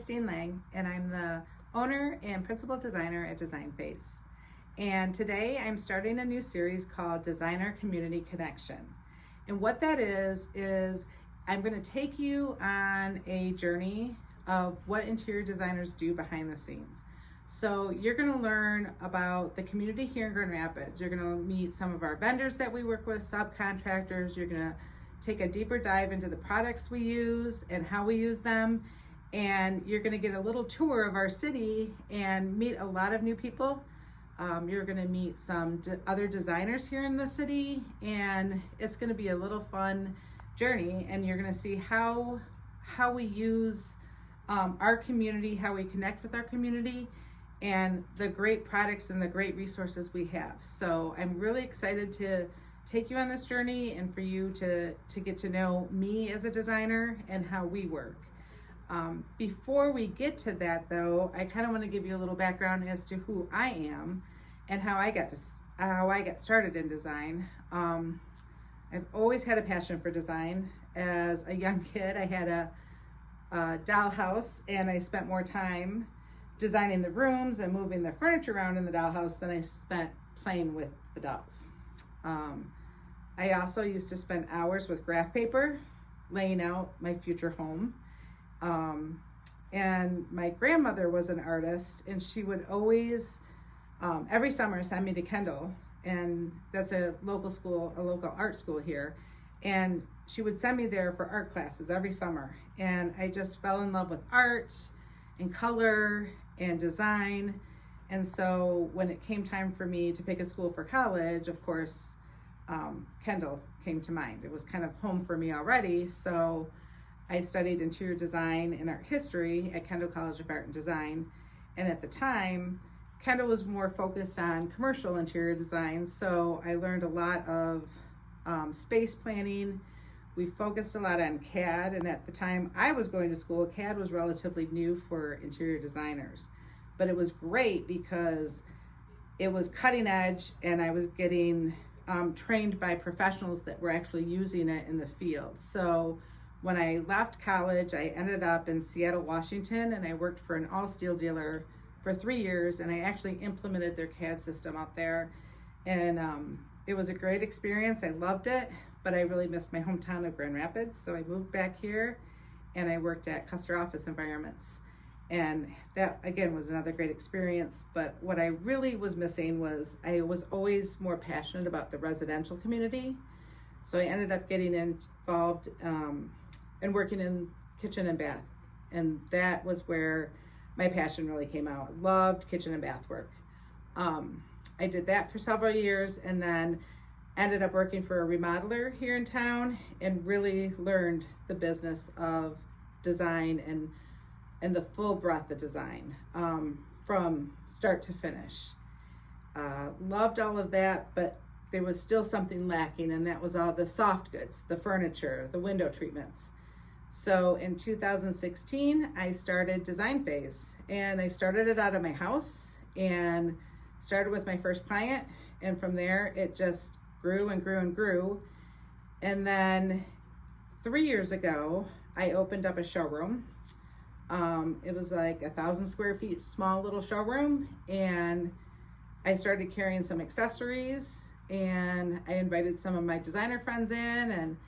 Kristine Lang, and I'm the owner and principal designer at Design Phase. And today I'm starting a new series called Designer Community Connection. And what that is I'm going to take you on a journey of what interior designers do behind the scenes. So you're going to learn about the community here in Grand Rapids. You're going to meet some of our vendors that we work with, subcontractors. You're going to take a deeper dive into the products we use and how we use them. And you're going to get a little tour of our city and meet a lot of new people. You're going to meet some other designers here in the city, and it's going to be a little fun journey. And you're going to see how we use our community, how we connect with our community, and the great products and the great resources we have. So I'm really excited to take you on this journey and for you to get to know me as a designer and how we work. Before we get to that though, I kind of want to give you a little background as to who I am and how I got started in design. I've always had a passion for design. As a young kid, I had a dollhouse, and I spent more time designing the rooms and moving the furniture around in the dollhouse than I spent playing with the dolls. I also used to spend hours with graph paper laying out my future home. And my grandmother was an artist, and she would always, every summer, send me to Kendall, and that's a local art school here. And she would send me there for art classes every summer. And I just fell in love with art and color and design. And so when it came time for me to pick a school for college, of course, Kendall came to mind. It was kind of home for me already. So I studied interior design and art history at Kendall College of Art and Design. And at the time, Kendall was more focused on commercial interior design. So I learned a lot of space planning. We focused a lot on CAD. And at the time I was going to school, CAD was relatively new for interior designers. But it was great because it was cutting edge, and I was getting trained by professionals that were actually using it in the field. So when I left college, I ended up in Seattle, Washington, and I worked for an all-steel dealer for 3 years, and I actually implemented their CAD system out there. And it was a great experience. I loved it, but I really missed my hometown of Grand Rapids. So I moved back here, and I worked at Custer Office Environments. And that, again, was another great experience. But what I really was missing was I was always more passionate about the residential community. So I ended up getting involved and working in kitchen and bath. And that was where my passion really came out. Loved kitchen and bath work. I did that for several years, and then ended up working for a remodeler here in town and really learned the business of design and the full breadth of design from start to finish. Loved all of that, but there was still something lacking, and that was all the soft goods, the furniture, the window treatments. So in 2016, I started Design Phase, and I started it out of my house and started with my first client. And from there, it just grew and grew and grew. And then 3 years ago, I opened up a showroom. It was like 1,000 square feet, small little showroom. And I started carrying some accessories, and I invited some of my designer friends in, and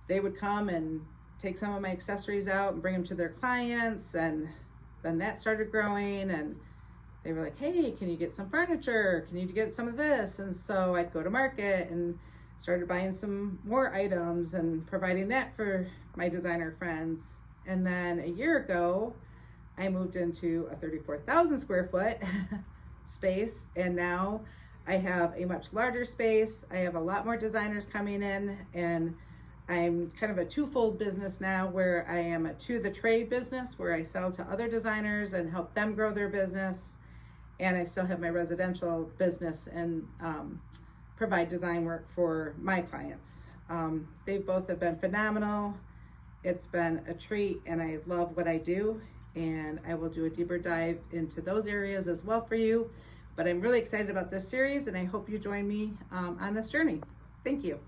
they would come and take some of my accessories out and bring them to their clients. And then that started growing, and they were like, hey, can you get some furniture? Can you get some of this? And so I'd go to market and started buying some more items and providing that for my designer friends. And then a year ago, I moved into a 34,000 square foot space, and now I have a much larger space. I have a lot more designers coming in, and I'm kind of a twofold business now, where I am a to the trade business where I sell to other designers and help them grow their business. And I still have my residential business and provide design work for my clients. They both have been phenomenal. It's been a treat, and I love what I do, and I will do a deeper dive into those areas as well for you. But I'm really excited about this series, and I hope you join me on this journey. Thank you.